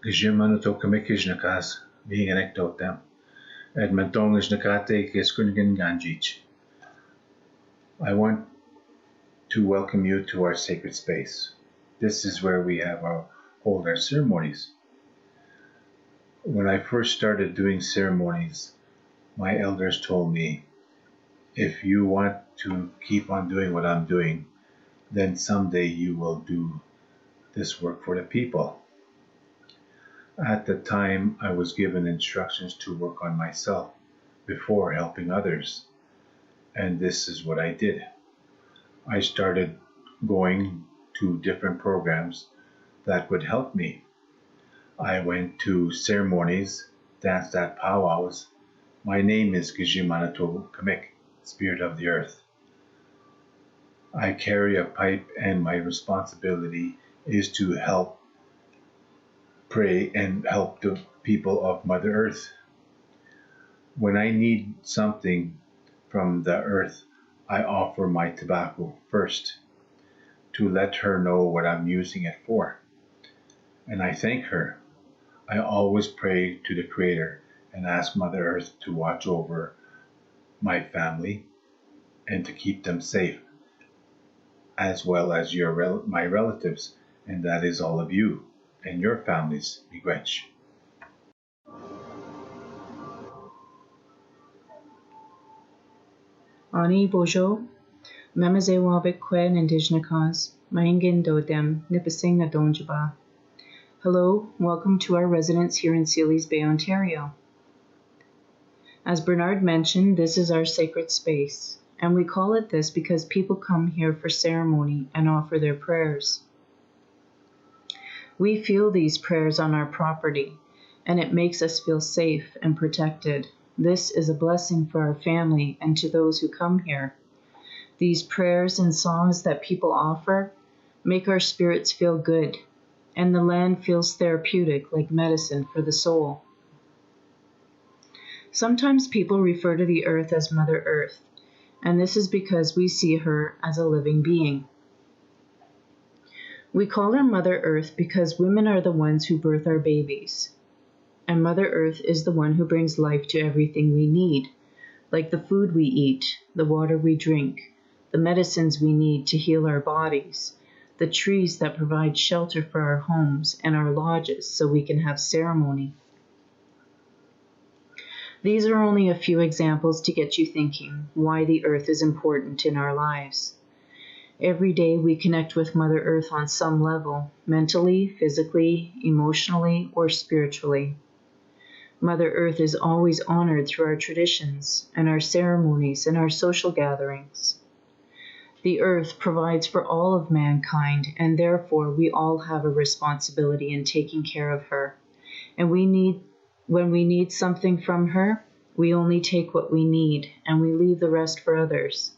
Gijimanato Kamikijnakas, being anecdotem, Edmontongis Nakate Kiskungan Ganjich. I want to welcome you to our sacred space. This is where we hold our ceremonies. When I first started doing ceremonies, my elders told me, if you want to keep on doing what I'm doing, then someday you will do this work for the people. At the time, I was given instructions to work on myself before helping others, and this is what I did. I started going to different programs that would help me. I went to ceremonies, danced at powwows. My name is Gijimanato Kamik, Spirit of the Earth. I carry a pipe, and my responsibility is to help pray and help the people of Mother Earth. When I need something from the earth, I offer my tobacco first to let her know what I'm using it for. And I thank her. I always pray to the Creator and ask Mother Earth to watch over my family and to keep them safe, as well as my relatives, and that is all of you and your families, miigwech. Ani Bojo, Memazewabik Kwen Indigenous, Maingin Dodem, Nipissing Adonjaba. Hello, welcome to our residence here in Sealy's Bay, Ontario. As Bernard mentioned, this is our sacred space, and we call it this because people come here for ceremony and offer their prayers. We feel these prayers on our property, and it makes us feel safe and protected. This is a blessing for our family and to those who come here. These prayers and songs that people offer make our spirits feel good, and the land feels therapeutic, like medicine for the soul. Sometimes people refer to the earth as Mother Earth, and this is because we see her as a living being. We call her Mother Earth because women are the ones who birth our babies, and Mother Earth is the one who brings life to everything we need, like the food we eat, the water we drink, the medicines we need to heal our bodies, the trees that provide shelter for our homes and our lodges so we can have ceremony. These are only a few examples to get you thinking why the earth is important in our lives. Every day we connect with Mother Earth on some level, mentally, physically, emotionally, or spiritually. Mother Earth is always honored through our traditions and our ceremonies and our social gatherings. The earth provides for all of mankind, and therefore we all have a responsibility in taking care of her. And when we need something from her, we only take what we need, and we leave the rest for others.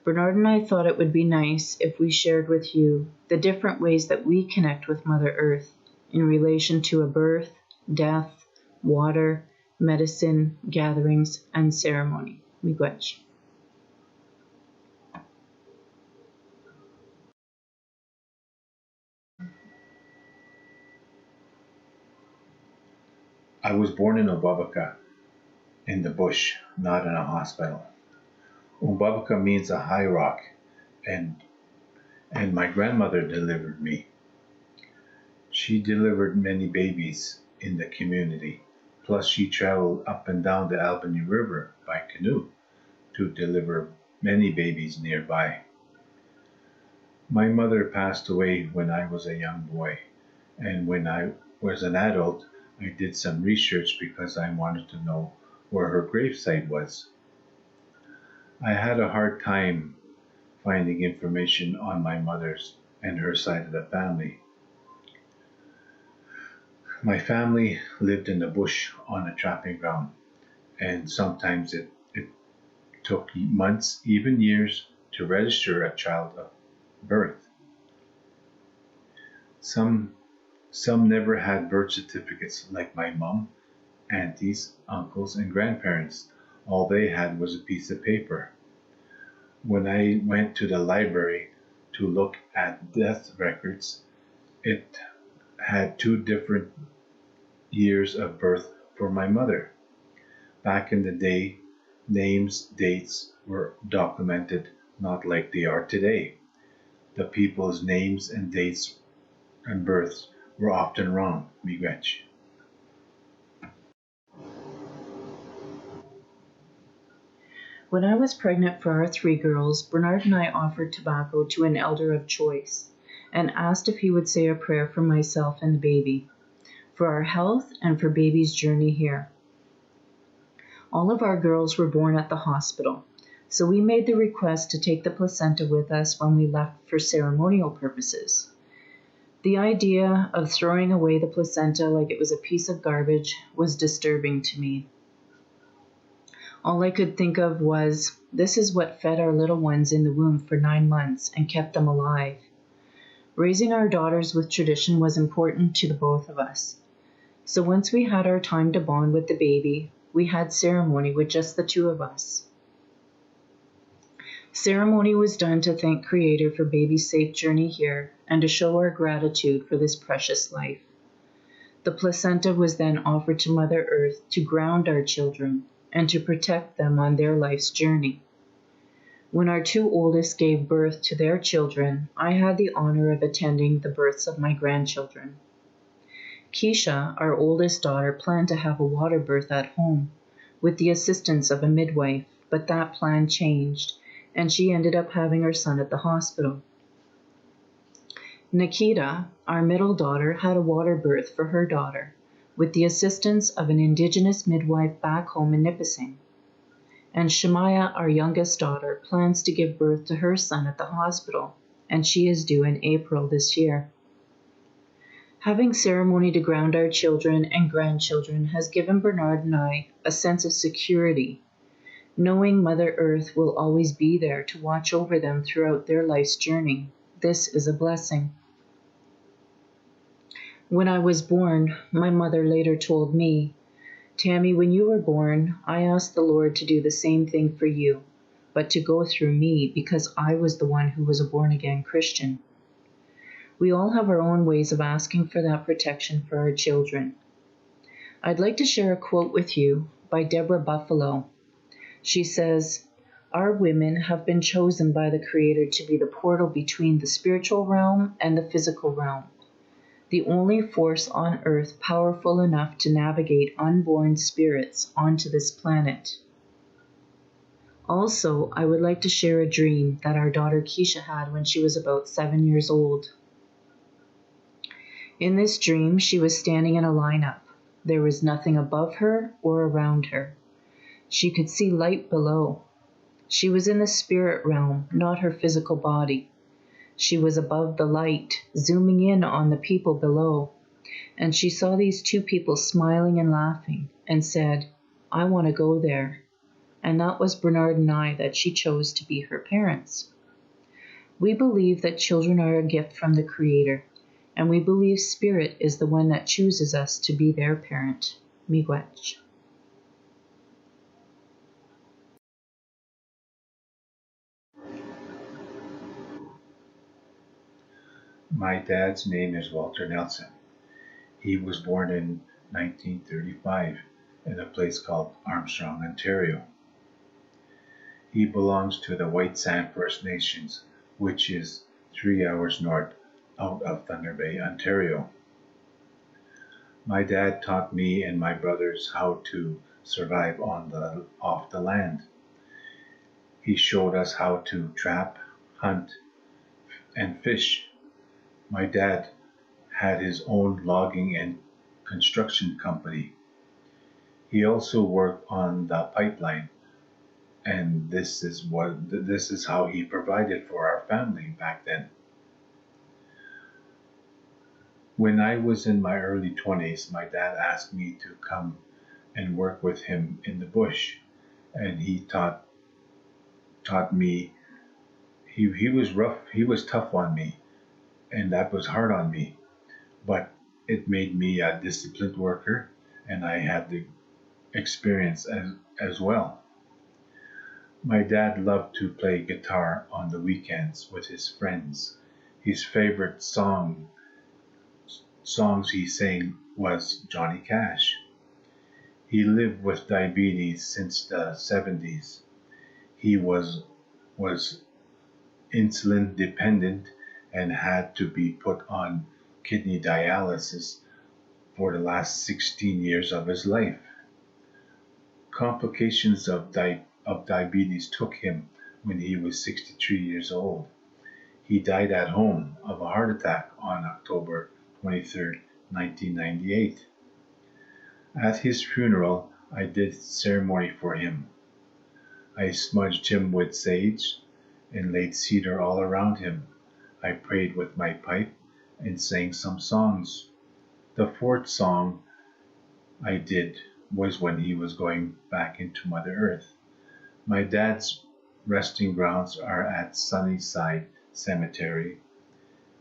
Bernard and I thought it would be nice if we shared with you the different ways that we connect with Mother Earth in relation to a birth, death, water, medicine, gatherings, and ceremony. Miigwech. I was born in Umbabaka, in the bush, not in a hospital. Umbabaka means a high rock, and my grandmother delivered me. She delivered many babies in the community, plus she traveled up and down the Albany River by canoe to deliver many babies nearby. My mother passed away when I was a young boy, and when I was an adult, I did some research because I wanted to know where her gravesite was. I had a hard time finding information on my mother's and her side of the family. My family lived in the bush on a trapping ground, and sometimes it took months, even years, to register a child of birth. Some never had birth certificates like my mom, aunties, uncles, and grandparents. All they had was a piece of paper. When I went to the library to look at death records, it had two different years of birth for my mother. Back in the day, names, dates were documented not like they are today. The people's names and dates and births were often wrong, miigwech. When I was pregnant for our 3 girls, Bernard and I offered tobacco to an elder of choice and asked if he would say a prayer for myself and the baby, for our health and for baby's journey here. All of our girls were born at the hospital, so we made the request to take the placenta with us when we left for ceremonial purposes. The idea of throwing away the placenta like it was a piece of garbage was disturbing to me. All I could think of was, this is what fed our little ones in the womb for 9 months and kept them alive. Raising our daughters with tradition was important to the both of us. So once we had our time to bond with the baby, we had ceremony with just the 2 of us. Ceremony was done to thank Creator for baby's safe journey here and to show our gratitude for this precious life. The placenta was then offered to Mother Earth to ground our children and to protect them on their life's journey. When our 2 oldest gave birth to their children, I had the honor of attending the births of my grandchildren. Keisha, our oldest daughter, planned to have a water birth at home with the assistance of a midwife, but that plan changed, and she ended up having her son at the hospital. Nikita, our middle daughter, had a water birth for her daughter with the assistance of an indigenous midwife back home in Nipissing. And Shemaya, our youngest daughter, plans to give birth to her son at the hospital, and she is due in April this year. Having ceremony to ground our children and grandchildren has given Bernard and I a sense of security, knowing Mother Earth will always be there to watch over them throughout their life's journey. This is a blessing. When I was born, my mother later told me, Tammy, when you were born, I asked the Lord to do the same thing for you, but to go through me because I was the one who was a born-again Christian. We all have our own ways of asking for that protection for our children. I'd like to share a quote with you by Deborah Buffalo. She says, our women have been chosen by the Creator to be the portal between the spiritual realm and the physical realm, the only force on earth powerful enough to navigate unborn spirits onto this planet. Also, I would like to share a dream that our daughter Keisha had when she was about 7 years old. In this dream, she was standing in a lineup. There was nothing above her or around her. She could see light below. She was in the spirit realm, not her physical body. She was above the light, zooming in on the people below, and she saw these 2 people smiling and laughing and said, I want to go there. And that was Bernard and I that she chose to be her parents. We believe that children are a gift from the Creator, and we believe Spirit is the one that chooses us to be their parent. Miigwech. My dad's name is Walter Nelson. He was born in 1935 in a place called Armstrong, Ontario. He belongs to the White Sand First Nations, which is 3 hours north out of Thunder Bay, Ontario. My dad taught me and my brothers how to survive off the land. He showed us how to trap, hunt, and fish. My dad had his own logging and construction company. He also worked on the pipeline, and this is how he provided for our family back then. When I was in my early 20s, my dad asked me to come and work with him in the bush, and he taught me. He was rough, he was tough on me, and that was hard on me, but it made me a disciplined worker, and I had the experience as well. My dad loved to play guitar on the weekends with his friends. His favorite songs he sang was Johnny Cash. He lived with diabetes since the 70s. He was insulin dependent and had to be put on kidney dialysis for the last 16 years of his life. Complications of diabetes took him when he was 63 years old. He died at home of a heart attack on October 23, 1998. At his funeral, I did ceremony for him. I smudged him with sage and laid cedar all around him. I prayed with my pipe and sang some songs. The fourth song I did was when he was going back into Mother Earth. My dad's resting grounds are at Sunnyside Cemetery.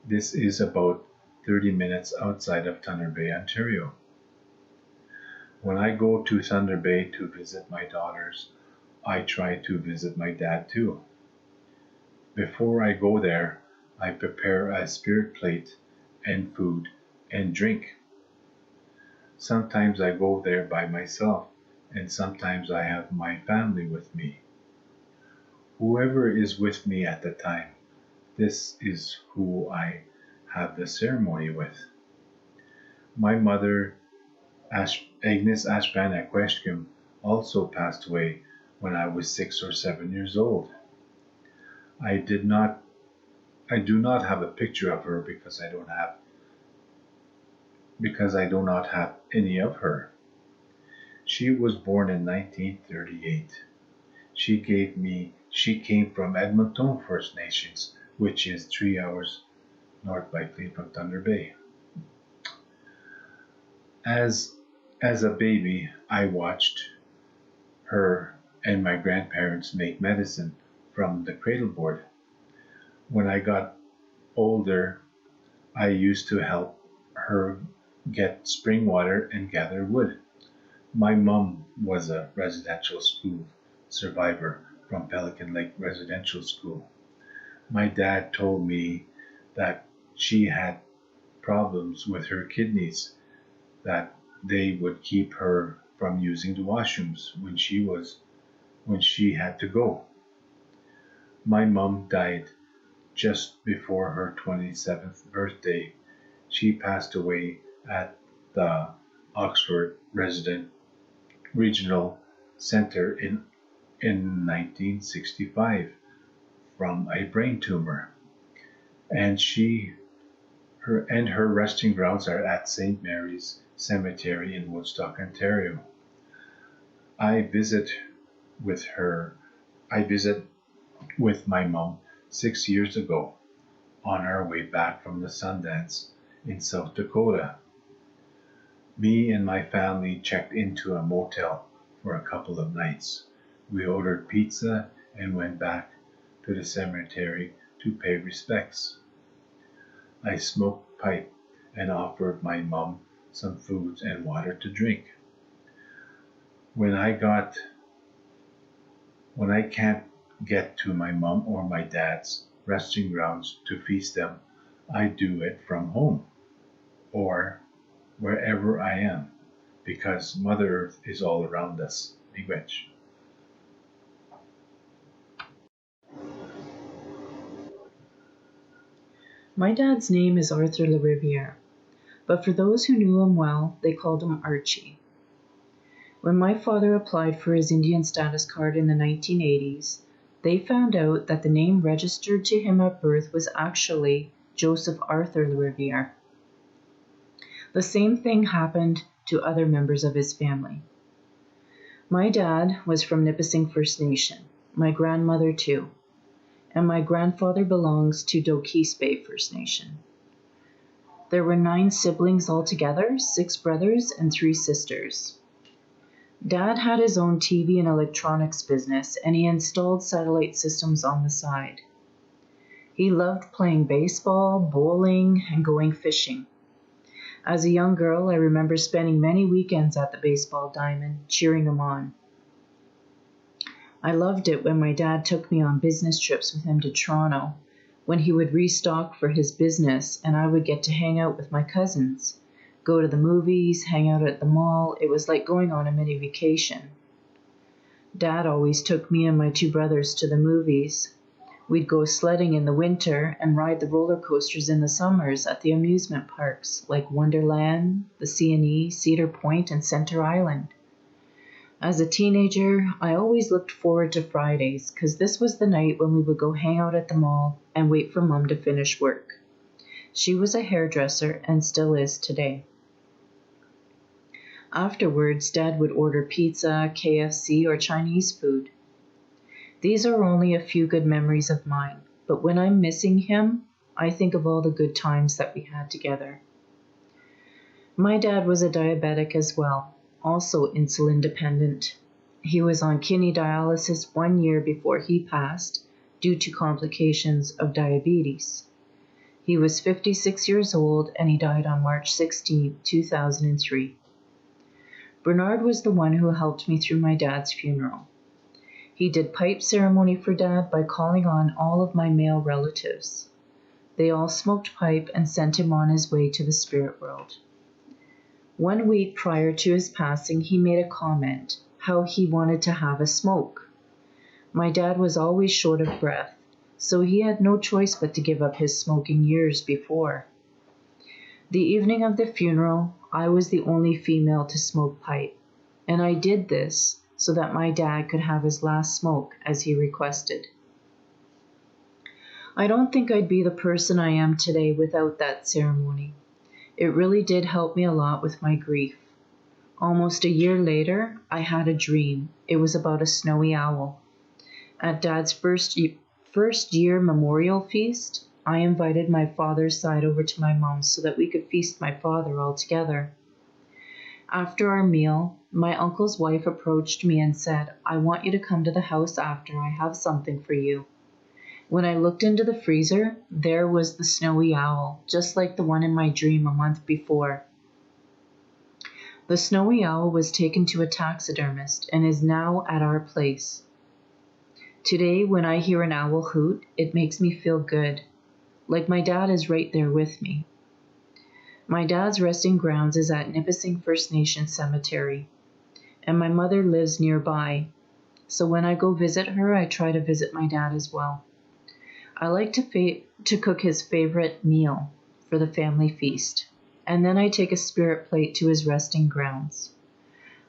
This is about 30 minutes outside of Thunder Bay, Ontario. When I go to Thunder Bay to visit my daughters, I try to visit my dad too. Before I go there, I prepare a spirit plate and food and drink. Sometimes I go there by myself, and sometimes I have my family with me. Whoever is with me at the time, this is who I have the ceremony with. My mother, Agnes Ashban Aqueshkim, also passed away when I was 6 or 7 years old. I do not have a picture of her because I do not have any of her. She was born in 1938. She came from Edmonton First Nations, which is 3 hours north by plane from Thunder Bay. As a baby, I watched her and my grandparents make medicine from the cradle board. When I got older, I used to help her get spring water and gather wood. My mom was a residential school survivor from Pelican Lake Residential School. My dad told me that she had problems with her kidneys, that they would keep her from using the washrooms when she had to go. My mom died just before her 27th birthday. She passed away at the Oxford Regional Center in 1965 from a brain tumor. And her resting grounds are at St. Mary's Cemetery in Woodstock, Ontario. I visit with my mom 6 years ago on our way back from the Sundance in South Dakota. Me and my family checked into a motel for a couple of nights. We ordered pizza and went back to the cemetery to pay respects. I smoked pipe and offered my mom some food and water to drink. When I can't get to my mom or my dad's resting grounds to feast them, I do it from home or wherever I am, because Mother Earth is all around us. Miigwech. My dad's name is Arthur LaRiviere, but for those who knew him well, they called him Archie. When my father applied for his Indian status card in the 1980s, they found out that the name registered to him at birth was actually Joseph Arthur LaRiviere. The same thing happened to other members of his family. My dad was from Nipissing First Nation, my grandmother too, and my grandfather belongs to Doquis Bay First Nation. There were 9 siblings altogether, 6 brothers and 3 sisters. Dad had his own TV and electronics business, and he installed satellite systems on the side. He loved playing baseball, bowling, and going fishing. As a young girl, I remember spending many weekends at the baseball diamond, cheering him on. I loved it when my dad took me on business trips with him to Toronto, when he would restock for his business and I would get to hang out with my cousins, Go to the movies, hang out at the mall. It was like going on a mini vacation. Dad always took me and my two brothers to the movies. We'd go sledding in the winter and ride the roller coasters in the summers at the amusement parks like Wonderland, the C&E, Cedar Point, and Center Island. As a teenager, I always looked forward to Fridays because this was the night when we would go hang out at the mall and wait for Mom to finish work. She was a hairdresser and still is today. Afterwards, Dad would order pizza, KFC, or Chinese food. These are only a few good memories of mine, but when I'm missing him, I think of all the good times that we had together. My dad was a diabetic as well, also insulin dependent. He was on kidney dialysis 1 year before he passed due to complications of diabetes. He was 56 years old and he died on March 16, 2003. Bernard was the one who helped me through my dad's funeral. He did pipe ceremony for Dad by calling on all of my male relatives. They all smoked pipe and sent him on his way to the spirit world. 1 week prior to his passing, he made a comment how he wanted to have a smoke. My dad was always short of breath, so he had no choice but to give up his smoking years before. The evening of the funeral, I was the only female to smoke pipe, and I did this so that my dad could have his last smoke as he requested. I don't think I'd be the person I am today without that ceremony. It really did help me a lot with my grief. Almost a year later, I had a dream. It was about a snowy owl. At Dad's first year memorial feast, I invited my father's side over to my mom's so that we could feast my father all together. After our meal, my uncle's wife approached me and said, "I want you to come to the house after. I have something for you." When I looked into the freezer, there was the snowy owl, just like the one in my dream a month before. The snowy owl was taken to a taxidermist and is now at our place. Today, when I hear an owl hoot, it makes me feel good, like my dad is right there with me. My dad's resting grounds is at Nipissing First Nation Cemetery, and my mother lives nearby, so when I go visit her, I try to visit my dad as well. I like to cook his favorite meal for the family feast, and then I take a spirit plate to his resting grounds.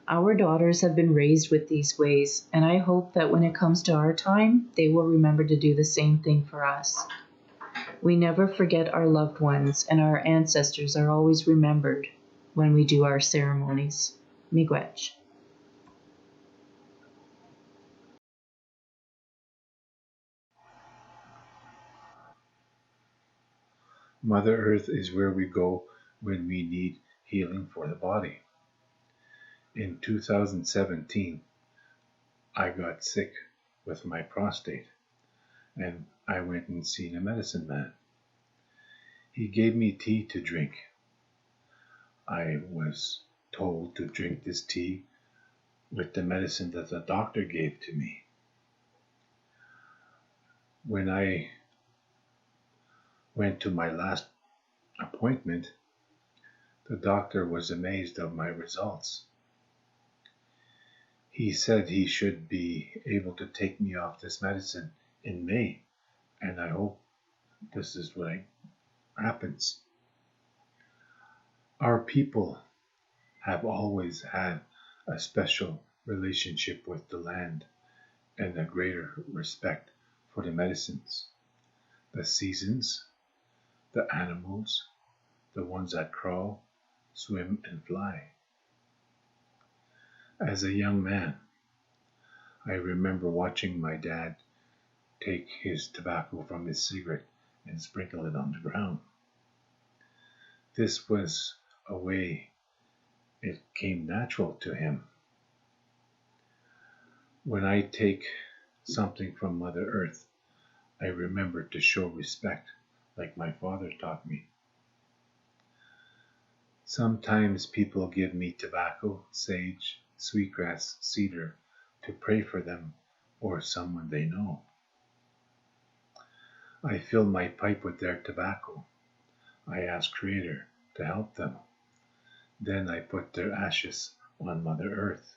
Our daughters have been raised with these ways, and I hope that when it comes to our time, they will remember to do the same thing for us. We never forget our loved ones, and our ancestors are always remembered when we do our ceremonies. Miigwech. Mother Earth is where we go when we need healing for the body. In 2017, I got sick with my prostate, and I went and seen a medicine man. He gave me tea to drink. I was told to drink this tea with the medicine that the doctor gave to me. When I went to my last appointment, the doctor was amazed of my results. He said he should be able to take me off this medicine in May, and I hope this is what happens. Our people have always had a special relationship with the land and a greater respect for the medicines, the seasons, the animals, the ones that crawl, swim, and fly. As a young man, I remember watching my dad take his tobacco from his cigarette and sprinkle it on the ground. This was a way it came natural to him. When I take something from Mother Earth, I remember to show respect like my father taught me. Sometimes people give me tobacco, sage, sweetgrass, cedar to pray for them or someone they know. I fill my pipe with their tobacco. I ask Creator to help them. Then I put their ashes on Mother Earth.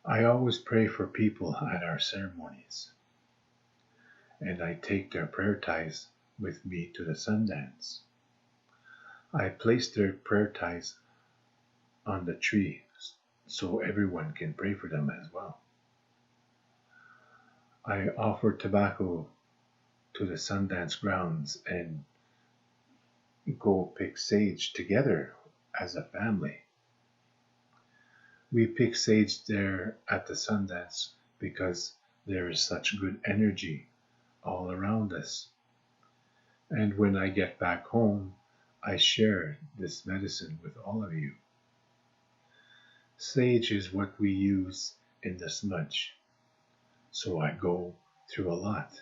I always pray for people at our ceremonies, and I take their prayer ties with me to the Sundance. I place their prayer ties on the tree so everyone can pray for them as well. I offer tobacco to the Sundance grounds and go pick sage together as a family. We pick sage there at the Sundance because there is such good energy all around us. And when I get back home, I share this medicine with all of you. Sage is what we use in the smudge, so I go through a lot.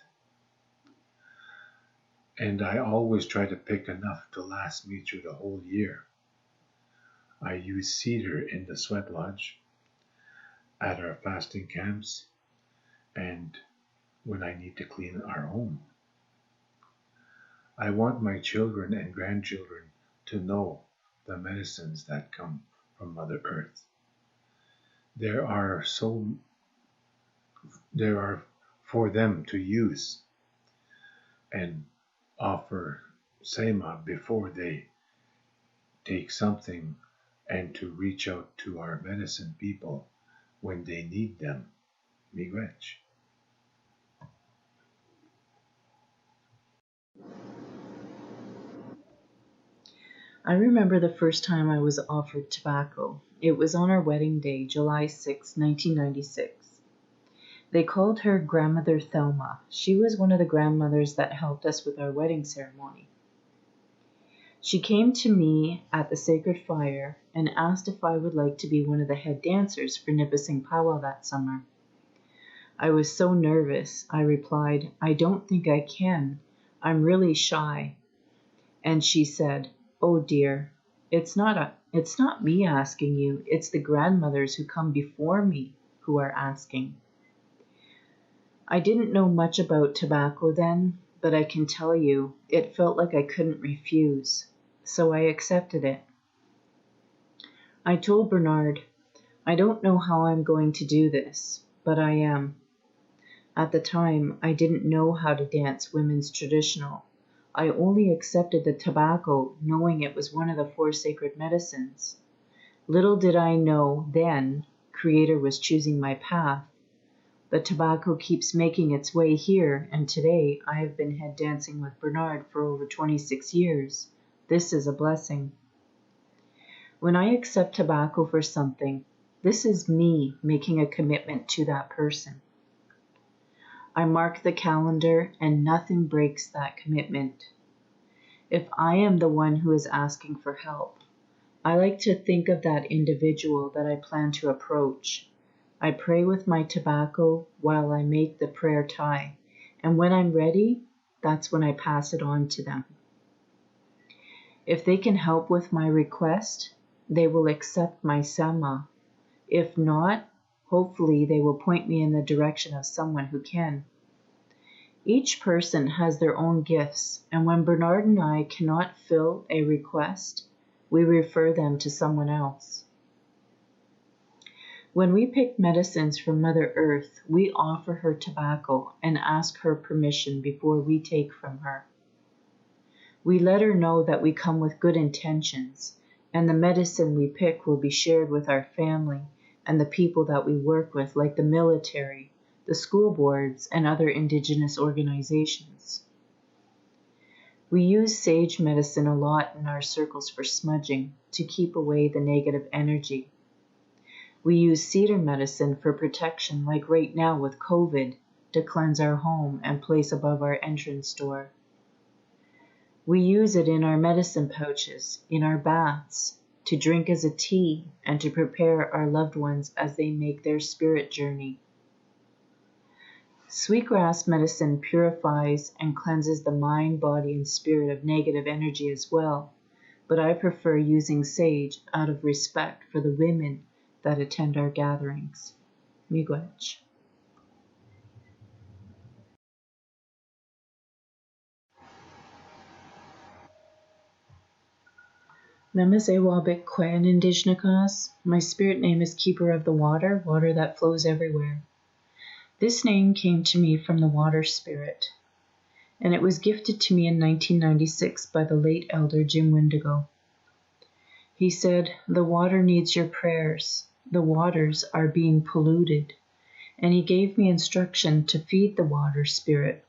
And I always try to pick enough to last me through the whole year. I use cedar in the sweat lodge, at our fasting camps, and when I need to clean our home. I want my children and grandchildren to know the medicines that come from Mother Earth. There are for them to use and offer Sema before they take something, and to reach out to our medicine people when they need them. Miigwech. I remember the first time I was offered tobacco. It was on our wedding day, July 6, 1996. They called her Grandmother Thelma. She was one of the grandmothers that helped us with our wedding ceremony. She came to me at the sacred fire and asked if I would like to be one of the head dancers for Nipissing Powwow that summer. I was so nervous. I replied, "I don't think I can. I'm really shy." And she said, "Oh dear, it's not me asking you, it's the grandmothers who come before me who are asking." I didn't know much about tobacco then, but I can tell you, it felt like I couldn't refuse, so I accepted it. I told Bernard, "I don't know how I'm going to do this, but I am." At the time, I didn't know how to dance women's traditional. I only accepted the tobacco knowing it was one of the 4 sacred medicines. Little did I know then, Creator was choosing my path. The tobacco keeps making its way here, and today I have been head dancing with Bernard for over 26 years. This is a blessing. When I accept tobacco for something, this is me making a commitment to that person. I mark the calendar and nothing breaks that commitment. If I am the one who is asking for help, I like to think of that individual that I plan to approach. I pray with my tobacco while I make the prayer tie, and when I'm ready, that's when I pass it on to them. If they can help with my request, they will accept my Sema. If not, hopefully they will point me in the direction of someone who can. Each person has their own gifts, and when Bernard and I cannot fill a request, we refer them to someone else. When we pick medicines from Mother Earth, we offer her tobacco and ask her permission before we take from her. We let her know that we come with good intentions, and the medicine we pick will be shared with our family and the people that we work with, like the military, the school boards, and other Indigenous organizations. We use sage medicine a lot in our circles for smudging to keep away the negative energy. We use cedar medicine for protection, like right now with COVID, to cleanse our home and place above our entrance door. We use it in our medicine pouches, in our baths, to drink as a tea, and to prepare our loved ones as they make their spirit journey. Sweetgrass medicine purifies and cleanses the mind, body, and spirit of negative energy as well, but I prefer using sage out of respect for the women that attend our gatherings. Miigwech. Namaste Wabik Kwan Indijnakas. My spirit name is Keeper of the Water, water that flows everywhere. This name came to me from the water spirit, and it was gifted to me in 1996 by the late elder Jim Windigo. He said, "The water needs your prayers. The waters are being polluted." And he gave me instruction to feed the water spirit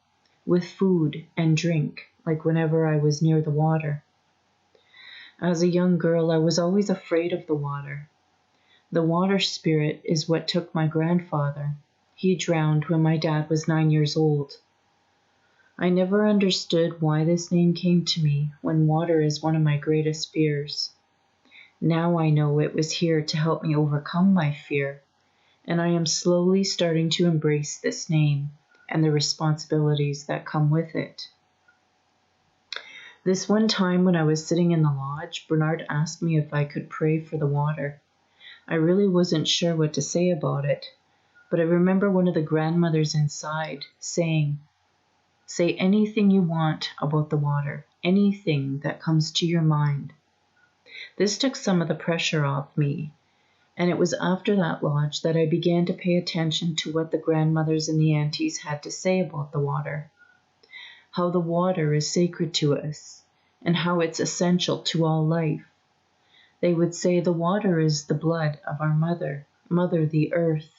with food and drink, like whenever I was near the water. As a young girl, I was always afraid of the water. The water spirit is what took my grandfather. He drowned when my dad was 9 years old. I never understood why this name came to me when water is one of my greatest fears. Now I know it was here to help me overcome my fear, and I am slowly starting to embrace this name and the responsibilities that come with it. This one time when I was sitting in the lodge, Bernard asked me if I could pray for the water. I really wasn't sure what to say about it, but I remember one of the grandmothers inside saying, "Say anything you want about the water, anything that comes to your mind." This took some of the pressure off me, and it was after that lodge that I began to pay attention to what the grandmothers and the aunties had to say about the water. How the water is sacred to us, and how it's essential to all life. They would say the water is the blood of our mother, the earth,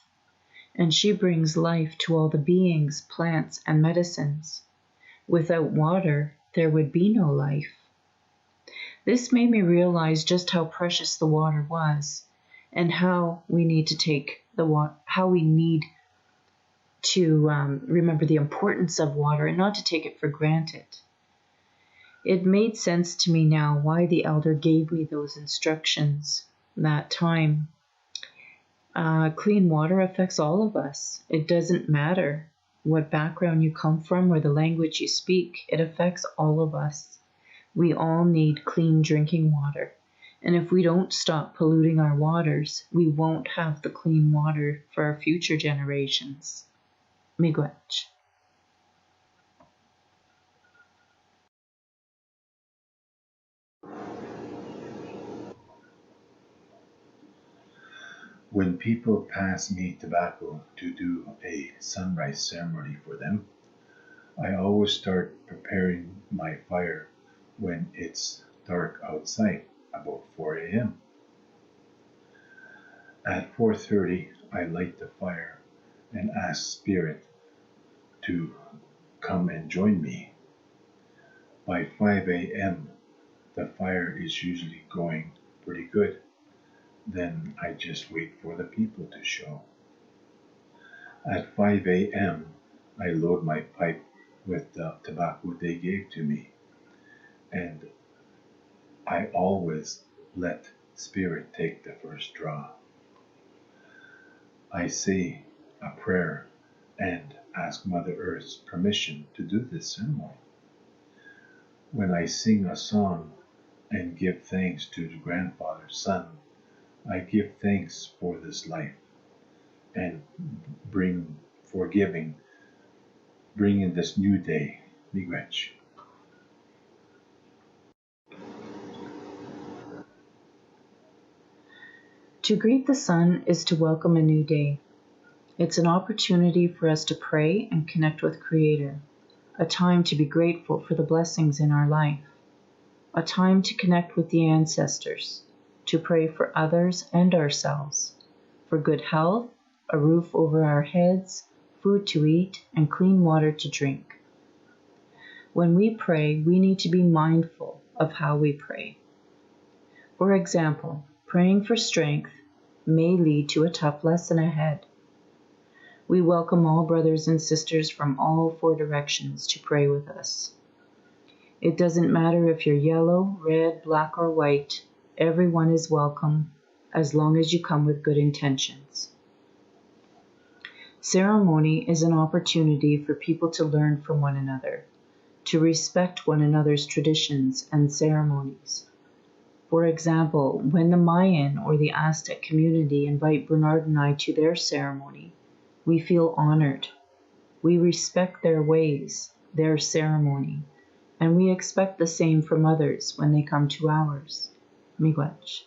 and she brings life to all the beings, plants, and medicines. Without water, there would be no life. This made me realize just how precious the water was, and how we need to remember the importance of water and not to take it for granted. It made sense to me now why the elder gave me those instructions that time. Clean water affects all of us. It doesn't matter what background you come from or the language you speak. It affects all of us. We all need clean drinking water. And if we don't stop polluting our waters, we won't have the clean water for our future generations. Miigwech. When people pass me tobacco to do a sunrise ceremony for them, I always start preparing my fire when it's dark outside, about 4 a.m. At 4:30, I light the fire and ask Spirit to come and join me. By 5 a.m., the fire is usually going pretty good. Then I just wait for the people to show. At 5 a.m., I load my pipe with the tobacco they gave to me, and I always let Spirit take the first draw. I say a prayer and ask Mother Earth's permission to do this ceremony. When I sing a song and give thanks to the grandfather's son, I give thanks for this life and bringing this new day. Miigwech. To greet the sun is to welcome a new day. It's an opportunity for us to pray and connect with Creator, a time to be grateful for the blessings in our life, a time to connect with the ancestors, to pray for others and ourselves, for good health, a roof over our heads, food to eat, and clean water to drink. When we pray, we need to be mindful of how we pray. For example, praying for strength may lead to a tough lesson ahead. We welcome all brothers and sisters from all 4 directions to pray with us. It doesn't matter if you're yellow, red, black, or white, everyone is welcome as long as you come with good intentions. Ceremony is an opportunity for people to learn from one another, to respect one another's traditions and ceremonies. For example, when the Mayan or the Aztec community invite Bernard and I to their ceremony, we feel honored. We respect their ways, their ceremony, and we expect the same from others when they come to ours. Miigwech.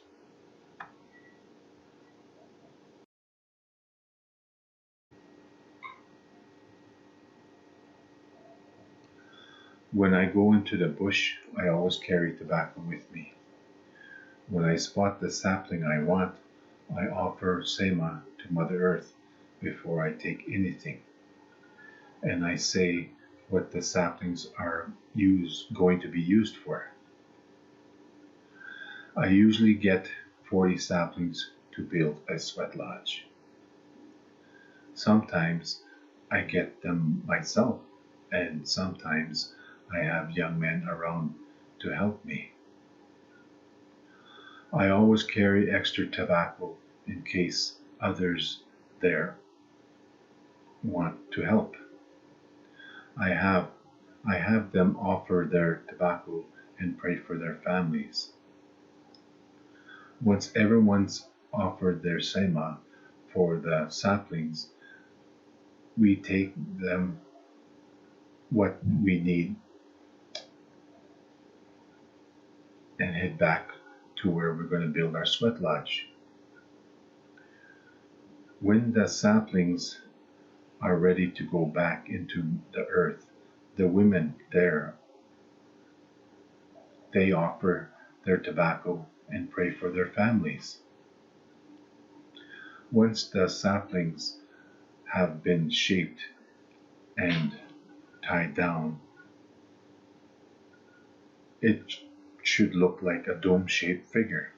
When I go into the bush, I always carry tobacco with me. When I spot the sapling I want, I offer Sema to Mother Earth before I take anything, and I say what the saplings are going to be used for. I usually get 40 saplings to build a sweat lodge. Sometimes I get them myself, and sometimes I have young men around to help me. I always carry extra tobacco in case others there want to help. I have them offer their tobacco and pray for their families. Once everyone's offered their sema for the saplings, we take them what we need and head back to where we're going to build our sweat lodge. When the saplings are ready to go back into the earth, the women there, they offer their tobacco and pray for their families. Once the saplings have been shaped and tied down, it should look like a dome-shaped figure.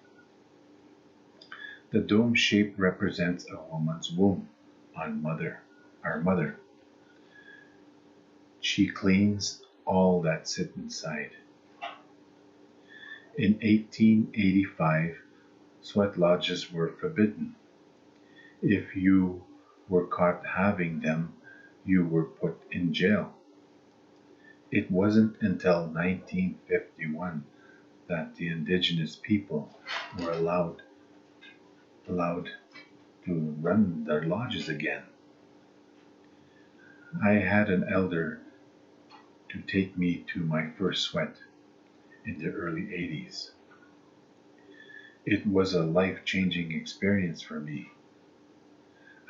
The dome shape represents a woman's womb on our mother. She cleans all that sit inside. In 1885, sweat lodges were forbidden. If you were caught having them, you were put in jail. It wasn't until 1951 that the indigenous people were allowed to run their lodges again. I had an elder to take me to my first sweat in the early 80s. It was a life-changing experience for me.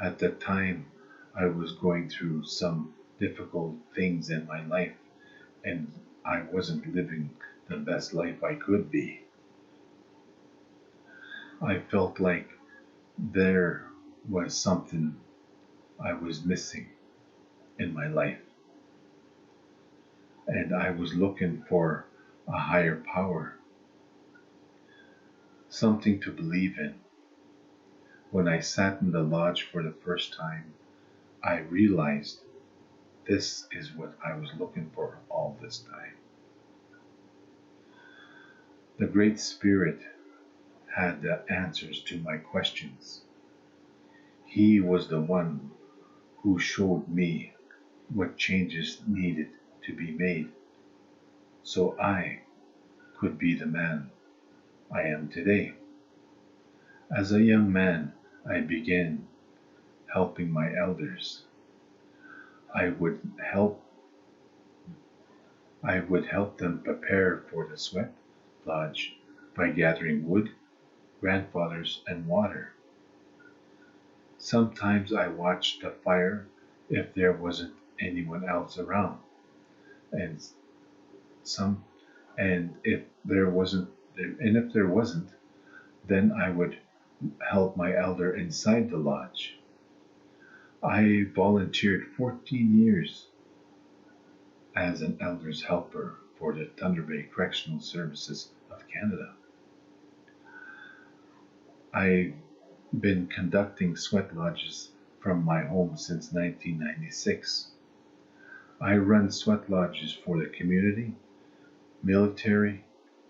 At the time, I was going through some difficult things in my life, and I wasn't living the best life I could be. I felt like there was something I was missing in my life, and I was looking for a higher power, something to believe in. When I sat in the lodge for the first time, I realized this is what I was looking for all this time. The Great Spirit had the answers to my questions. He was the one who showed me what changes needed to be made so I could be the man I am today. As a young man, I began helping my elders. I would help them prepare for the sweat lodge by gathering wood, grandfathers, and water. Sometimes I watched the fire if there wasn't anyone else around, and some and if there wasn't then I would help my elder inside the lodge. I volunteered 14 years as an elder's helper for the Thunder Bay Correctional Services of Canada. I've been conducting sweat lodges from my home since 1996. I run sweat lodges for the community, military,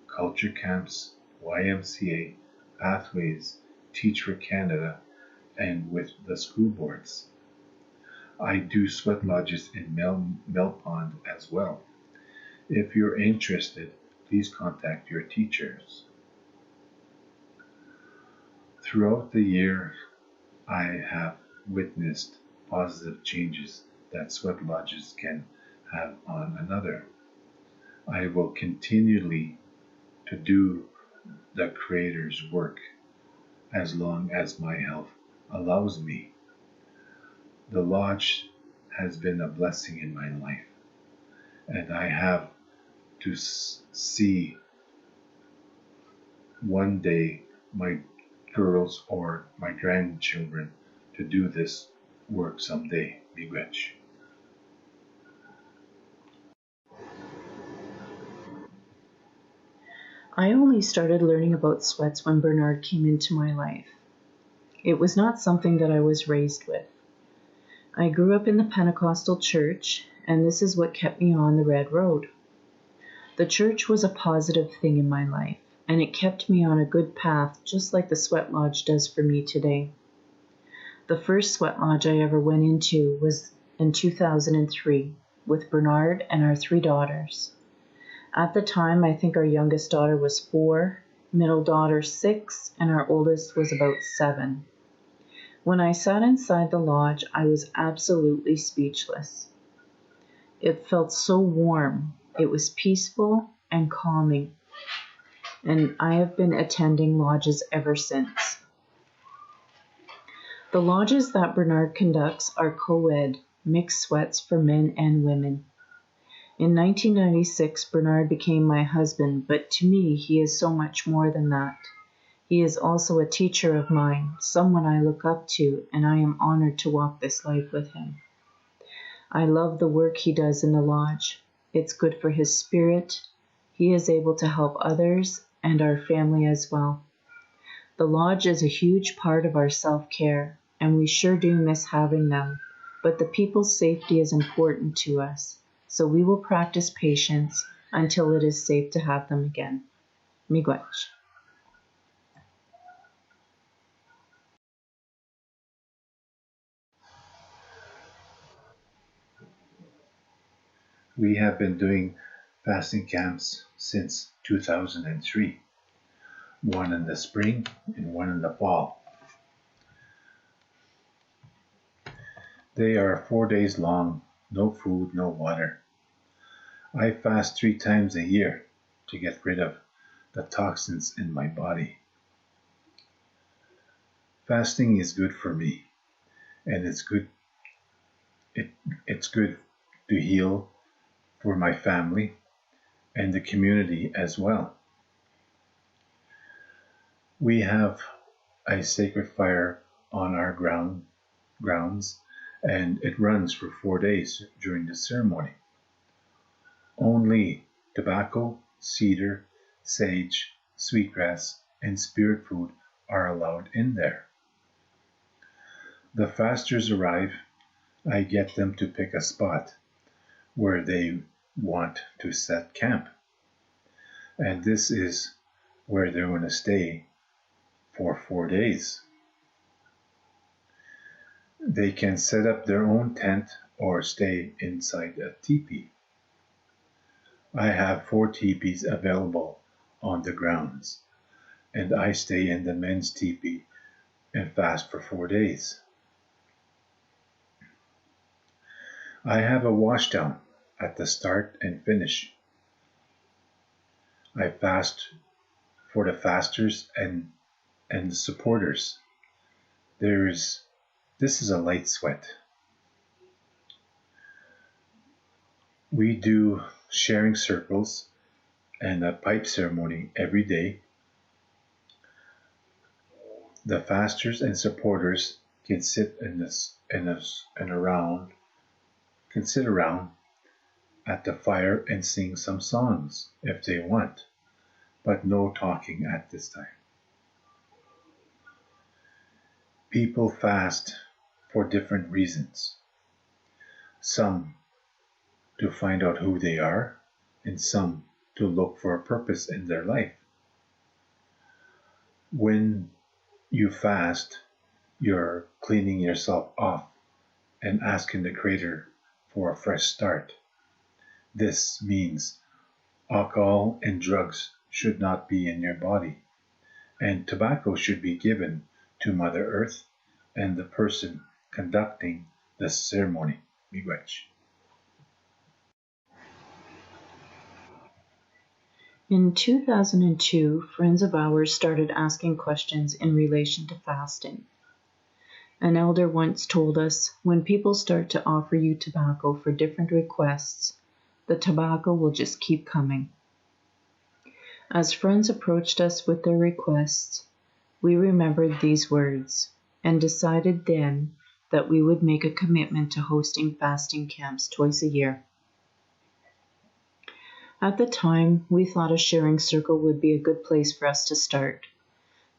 culture camps, YMCA, Pathways, Teach for Canada, and with the school boards. I do sweat lodges in Mel Pond as well. If you're interested, please contact your teachers. Throughout the year, I have witnessed positive changes that sweat lodges can have on another. I will continually to do the Creator's work as long as my health allows me. The lodge has been a blessing in my life, and I have to see one day my girls or my grandchildren to do this work someday. Miigwech. I only started learning about sweats when Bernard came into my life. It was not something that I was raised with. I grew up in the Pentecostal church, and this is what kept me on the red road. The church was a positive thing in my life, and it kept me on a good path, just like the sweat lodge does for me today. The first sweat lodge I ever went into was in 2003 with Bernard and our 3 daughters. At the time, I think our youngest daughter was 4, middle daughter 6, and our oldest was about 7. When I sat inside the lodge, I was absolutely speechless. It felt so warm. It was peaceful and calming. And I have been attending lodges ever since. The lodges that Bernard conducts are co-ed, mixed sweats for men and women. In 1996, Bernard became my husband, but to me, he is so much more than that. He is also a teacher of mine, someone I look up to, and I am honored to walk this life with him. I love the work he does in the lodge. It's good for his spirit. He is able to help others and our family as well. The lodge is a huge part of our self-care, and we sure do miss having them, but the people's safety is important to us, so we will practice patience until it is safe to have them again. Miigwech. We have been doing fasting camps since 2003, one in the spring and one in the fall. They are 4 days long, no food, no water. I fast 3 times a year to get rid of the toxins in my body. Fasting is good for me, and it's good to heal for my family and the community as well. We have a sacred fire on our grounds, and it runs for 4 days during the ceremony. Only tobacco, cedar, sage, sweetgrass, and spirit food are allowed in there. The fasters arrive. I get them to pick a spot where they want to set camp. And this is where they're going to stay for 4 days. They can set up their own tent or stay inside a teepee. I have 4 teepees available on the grounds, and I stay in the men's teepee and fast for 4 days. I have a washdown at the start and finish. I fast for the fasters and the supporters. This is a light sweat. We do sharing circles and a pipe ceremony every day. The fasters and supporters can sit can sit around at the fire and sing some songs if they want, but no talking at this time. People fast for different reasons. Some to find out who they are, and some to look for a purpose in their life. When you fast, you're cleaning yourself off and asking the Creator for a fresh start. This means alcohol and drugs should not be in your body, and tobacco should be given to Mother Earth and the person conducting the ceremony. Miigwech. In 2002, friends of ours started asking questions in relation to fasting. An elder once told us, when people start to offer you tobacco for different requests, the tobacco will just keep coming. As friends approached us with their requests, we remembered these words and decided then that we would make a commitment to hosting fasting camps twice a year. At the time, we thought a sharing circle would be a good place for us to start,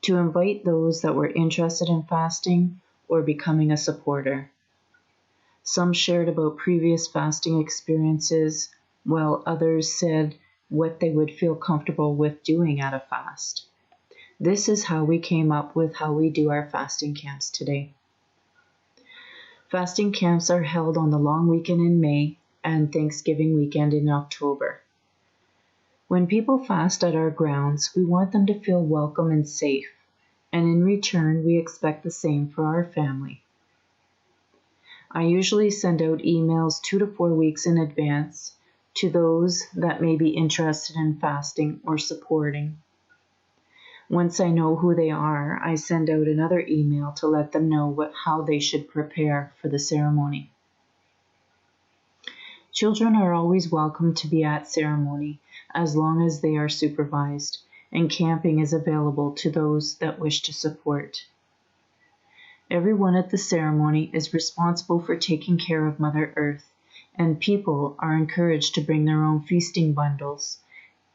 to invite those that were interested in fasting or becoming a supporter. Some shared about previous fasting experiences, while others said what they would feel comfortable with doing at a fast. This is how we came up with how we do our fasting camps today. Fasting camps are held on the long weekend in May and Thanksgiving weekend in October. When people fast at our grounds, we want them to feel welcome and safe, and in return, we expect the same for our family. I usually send out emails 2 to 4 weeks in advance to those that may be interested in fasting or supporting. Once I know who they are, I send out another email to let them know how they should prepare for the ceremony. Children are always welcome to be at ceremony as long as they are supervised, and camping is available to those that wish to support. Everyone at the ceremony is responsible for taking care of Mother Earth, and people are encouraged to bring their own feasting bundles,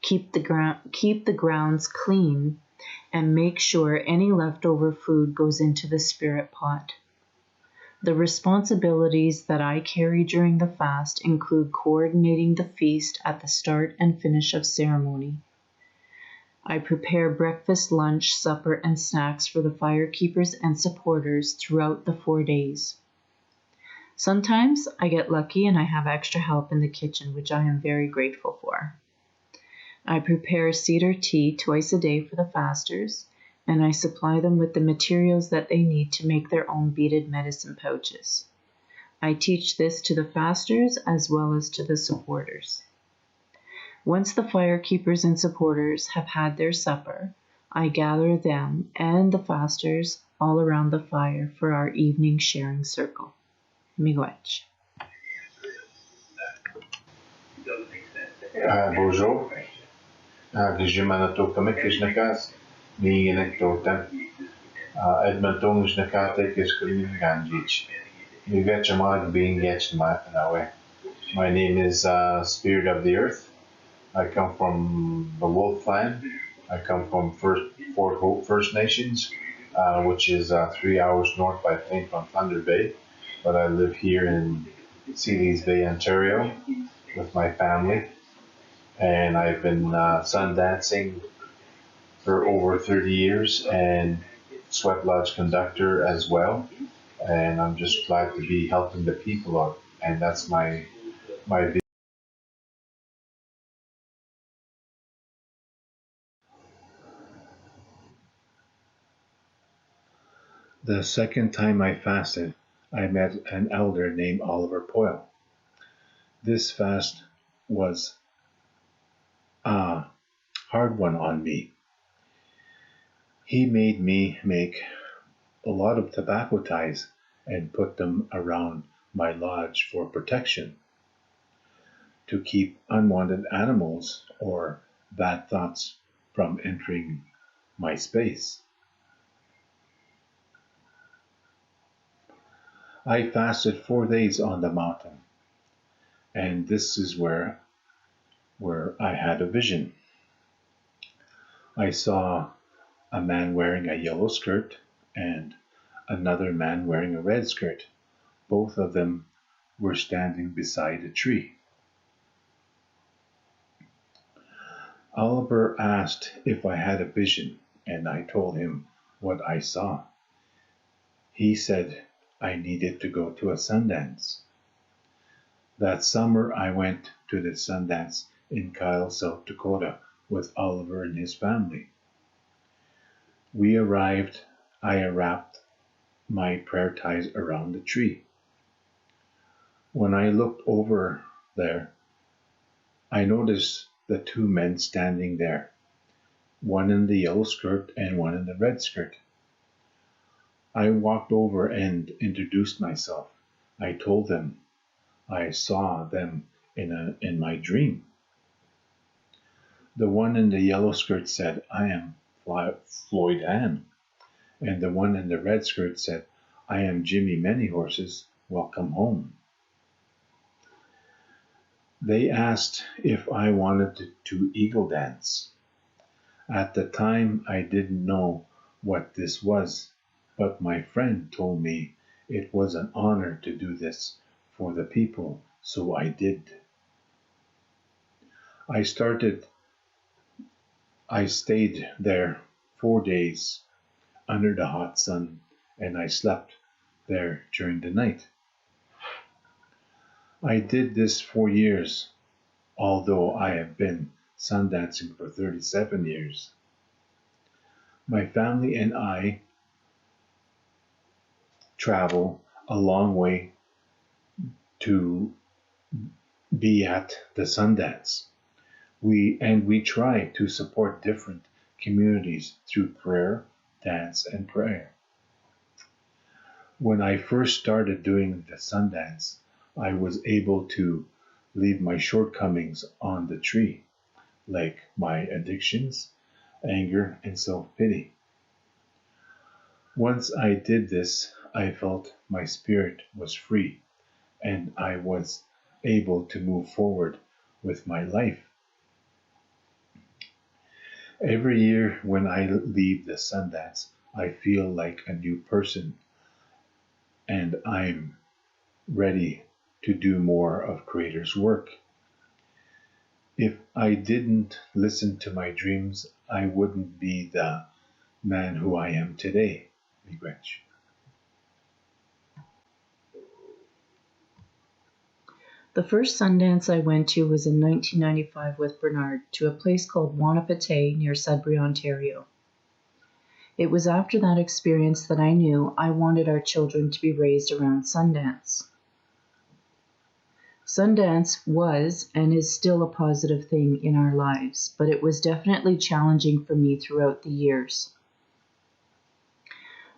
keep the grounds clean, and make sure any leftover food goes into the spirit pot. The responsibilities that I carry during the fast include coordinating the feast at the start and finish of ceremony. I prepare breakfast, lunch, supper, and snacks for the fire keepers and supporters throughout the 4 days. Sometimes I get lucky and I have extra help in the kitchen, which I am very grateful for. I prepare cedar tea twice a day for the fasters, and I supply them with the materials that they need to make their own beaded medicine pouches. I teach this to the fasters as well as to the supporters. Once the fire keepers and supporters have had their supper, I gather them and the fasters all around the fire for our evening sharing circle. Miigwech. Bonjour. Gijimanato Kamikishnakas, Miganektotem, Edmonton Nakate Kiskulin Ganjich. Migachamag being Yachmawe. My name is Spirit of the Earth. I come from the Wolf Clan. I come from Fort Hope First Nations, which is 3 hours north by plane from Thunder Bay. But I live here in Sealy's Bay, Ontario, with my family. And I've been sun dancing for over 30 years and sweat lodge conductor as well. And I'm just glad to be helping the people out. And that's my The second time I fasted, I met an elder named Oliver Poyle. This fast was a hard one on me. He made me make a lot of tobacco ties and put them around my lodge for protection, to keep unwanted animals or bad thoughts from entering my space. I fasted 4 days on the mountain, and this is where I had a vision. I saw a man wearing a yellow skirt and another man wearing a red skirt. Both of them were standing beside a tree. Oliver asked if I had a vision, and I told him what I saw. He said I needed to go to a Sundance. That summer I went to the Sundance in Kyle, South Dakota with Oliver and his family. We arrived, I wrapped my prayer ties around the tree. When I looked over there, I noticed the two men standing there, one in the yellow skirt and one in the red skirt. I walked over and introduced myself. I told them I saw them in my dream. The one in the yellow skirt said, "I am Floyd Ann." And the one in the red skirt said, "I am Jimmy Many Horses. Welcome home." They asked if I wanted to eagle dance. At the time, I didn't know what this was, but my friend told me it was an honor to do this for the people, so I did. I stayed there 4 days under the hot sun, and I slept there during the night. I did this for years, although I have been sun dancing for 37 years. My family and I travel a long way to be at the Sundance. We try to support different communities through prayer, dance, and prayer. When I first started doing the Sundance, I was able to leave my shortcomings on the tree, like my addictions, anger, and self-pity. Once I did this, I felt my spirit was free and I was able to move forward with my life. Every year when I leave the Sundance, I feel like a new person and I'm ready to do more of Creator's work. If I didn't listen to my dreams, I wouldn't be the man who I am today. Miigwech. The first Sundance I went to was in 1995 with Bernard to a place called Wanapate near Sudbury, Ontario. It was after that experience that I knew I wanted our children to be raised around Sundance. Sundance was and is still a positive thing in our lives, but it was definitely challenging for me throughout the years.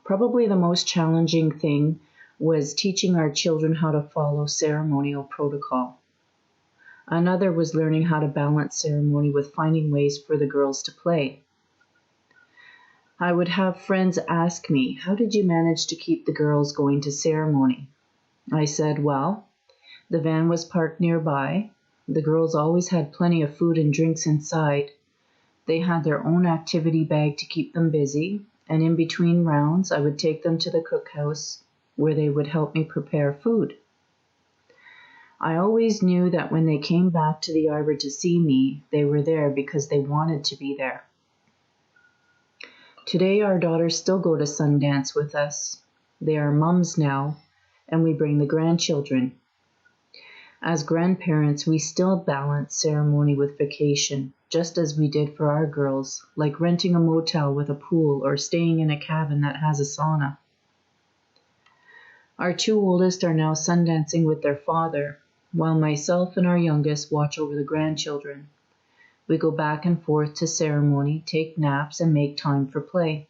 Probably the most challenging thing was teaching our children how to follow ceremonial protocol. Another was learning how to balance ceremony with finding ways for the girls to play. I would have friends ask me, "How did you manage to keep the girls going to ceremony?" I said, "Well, the van was parked nearby. The girls always had plenty of food and drinks inside. They had their own activity bag to keep them busy, and in between rounds, I would take them to the cookhouse where they would help me prepare food. I always knew that when they came back to the arbor to see me, they were there because they wanted to be there." Today, our daughters still go to Sundance with us. They are mums now, and we bring the grandchildren. As grandparents, we still balance ceremony with vacation, just as we did for our girls, like renting a motel with a pool or staying in a cabin that has a sauna. Our two oldest are now sundancing with their father, while myself and our youngest watch over the grandchildren. We go back and forth to ceremony, take naps, and make time for play.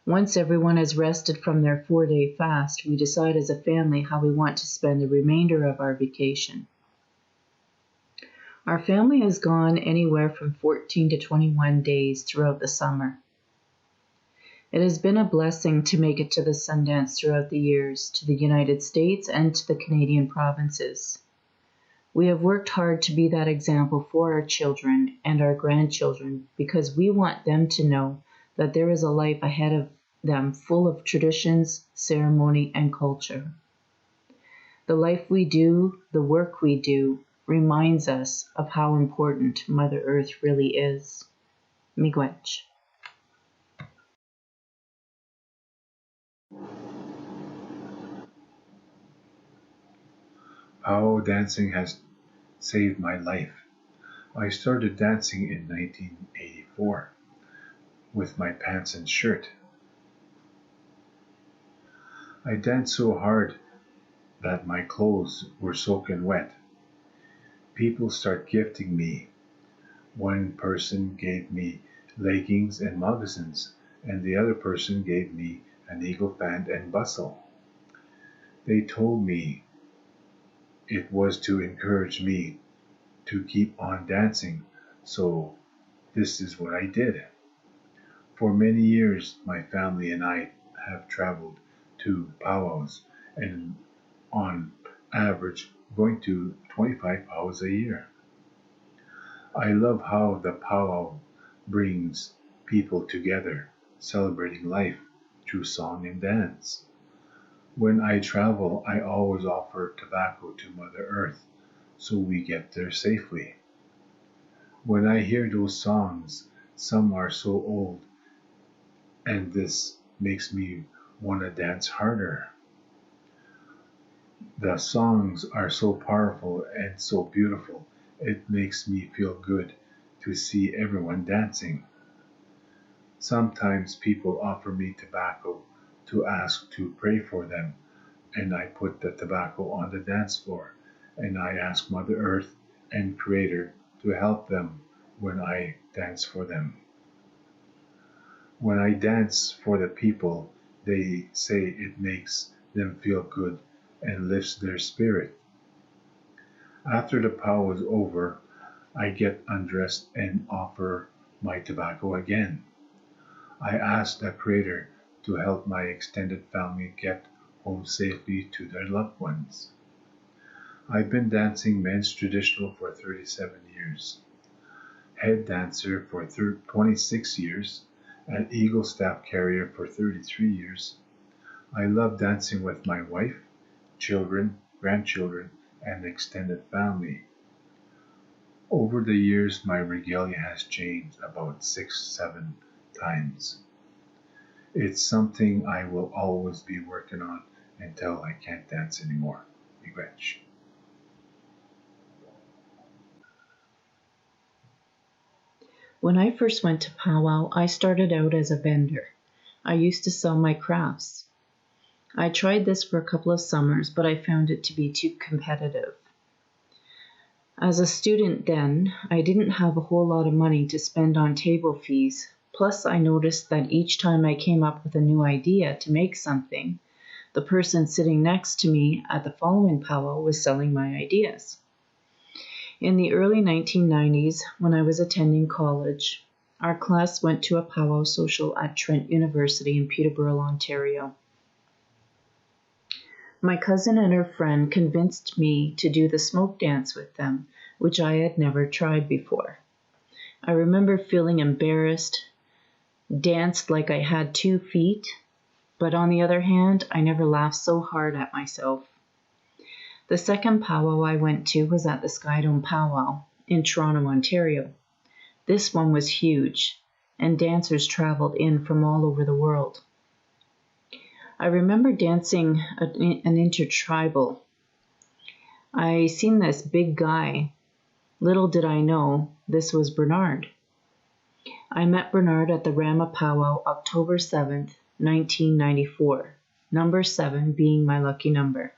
Once everyone has rested from their 4-day fast, we decide as a family how we want to spend the remainder of our vacation. Our family has gone anywhere from 14 to 21 days throughout the summer. It has been a blessing to make it to the Sundance throughout the years, to the United States and to the Canadian provinces. We have worked hard to be that example for our children and our grandchildren because we want them to know that there is a life ahead of them full of traditions, ceremony, and culture. The life we do, the work we do, reminds us of how important Mother Earth really is. Miigwech. How dancing has saved my life. I started dancing in 1984 with my pants and shirt. I danced so hard that my clothes were soaking wet. People start gifting me One person gave me leggings and moccasins, and the other person gave me an eagle fan and bustle. They told me it was to encourage me to keep on dancing, so this is what I did. For many years, my family and I have traveled to powwows and on average going to 25 powwows a year. I love how the powwow brings people together, celebrating life through song and dance. When I travel, I always offer tobacco to Mother Earth so we get there safely. When I hear those songs, some are so old, and this makes me want to dance harder. The songs are so powerful and so beautiful, it makes me feel good to see everyone dancing. Sometimes people offer me tobacco to ask to pray for them, and I put the tobacco on the dance floor, and I ask Mother Earth and Creator to help them when I dance for them. When I dance for the people, they say it makes them feel good and lifts their spirit. After the powwow is over, I get undressed and offer my tobacco again. I ask the Creator to help my extended family get home safely to their loved ones. I've been dancing men's traditional for 37 years, head dancer for 26 years, an Eagle staff carrier for 33 years. I love dancing with my wife, children, grandchildren, and extended family. Over the years, my regalia has changed about 6, 7 times. It's something I will always be working on until I can't dance anymore. Miigwech. When I first went to powwow, I started out as a vendor. I used to sell my crafts. I tried this for a couple of summers, but I found it to be too competitive. As a student then, I didn't have a whole lot of money to spend on table fees. Plus, I noticed that each time I came up with a new idea to make something, the person sitting next to me at the following powwow was selling my ideas. In the early 1990s, when I was attending college, our class went to a powwow social at Trent University in Peterborough, Ontario. My cousin and her friend convinced me to do the smoke dance with them, which I had never tried before. I remember feeling embarrassed, danced like I had 2 feet, but on the other hand, I never laughed so hard at myself. The second powwow I went to was at the Skydome Powwow in Toronto, Ontario. This one was huge, and dancers traveled in from all over the world. I remember dancing an intertribal. I seen this big guy. Little did I know this was Bernard. I met Bernard at the Rama Powwow October 7th, 1994, number 7 being my lucky number.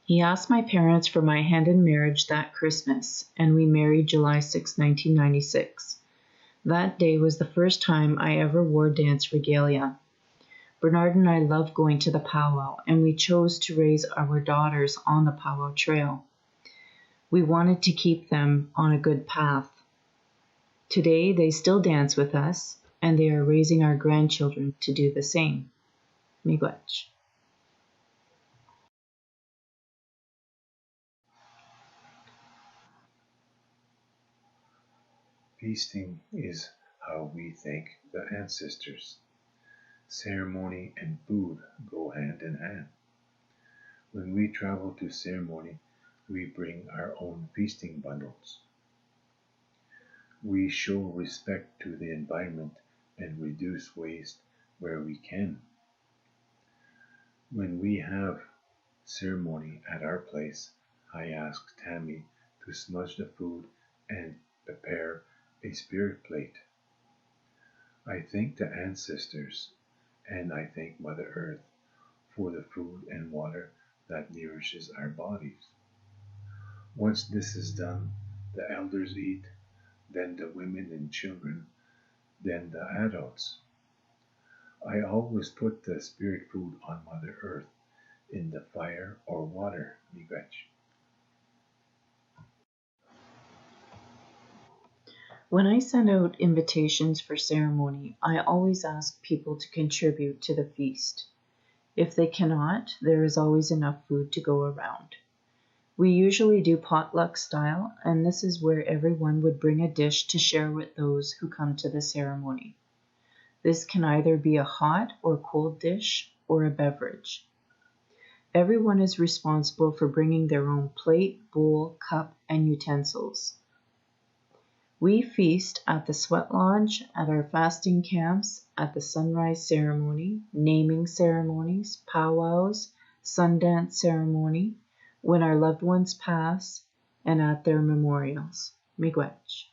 He asked my parents for my hand in marriage that Christmas, and we married July 6, 1996. That day was the first time I ever wore dance regalia. Bernard and I loved going to the powwow, and we chose to raise our daughters on the powwow trail. We wanted to keep them on a good path. Today, they still dance with us, and they are raising our grandchildren to do the same. Miigwech. Feasting is how we thank the ancestors. Ceremony and food go hand in hand. When we travel to ceremony, we bring our own feasting bundles. We show respect to the environment and reduce waste where we can. When we have ceremony at our place, I ask Tammy to smudge the food and prepare a spirit plate. I thank the ancestors and I thank Mother Earth for the food and water that nourishes our bodies. Once this is done, the elders eat, then the women and children, then the adults. I always put the spirit food on Mother Earth in the fire or water, miigwech. When I send out invitations for ceremony, I always ask people to contribute to the feast. If they cannot, there is always enough food to go around. We usually do potluck style, and this is where everyone would bring a dish to share with those who come to the ceremony. This can either be a hot or cold dish or a beverage. Everyone is responsible for bringing their own plate, bowl, cup, and utensils. We feast at the sweat lodge, at our fasting camps, at the sunrise ceremony, naming ceremonies, powwows, sundance ceremony, when our loved ones pass, and at their memorials. Miigwech.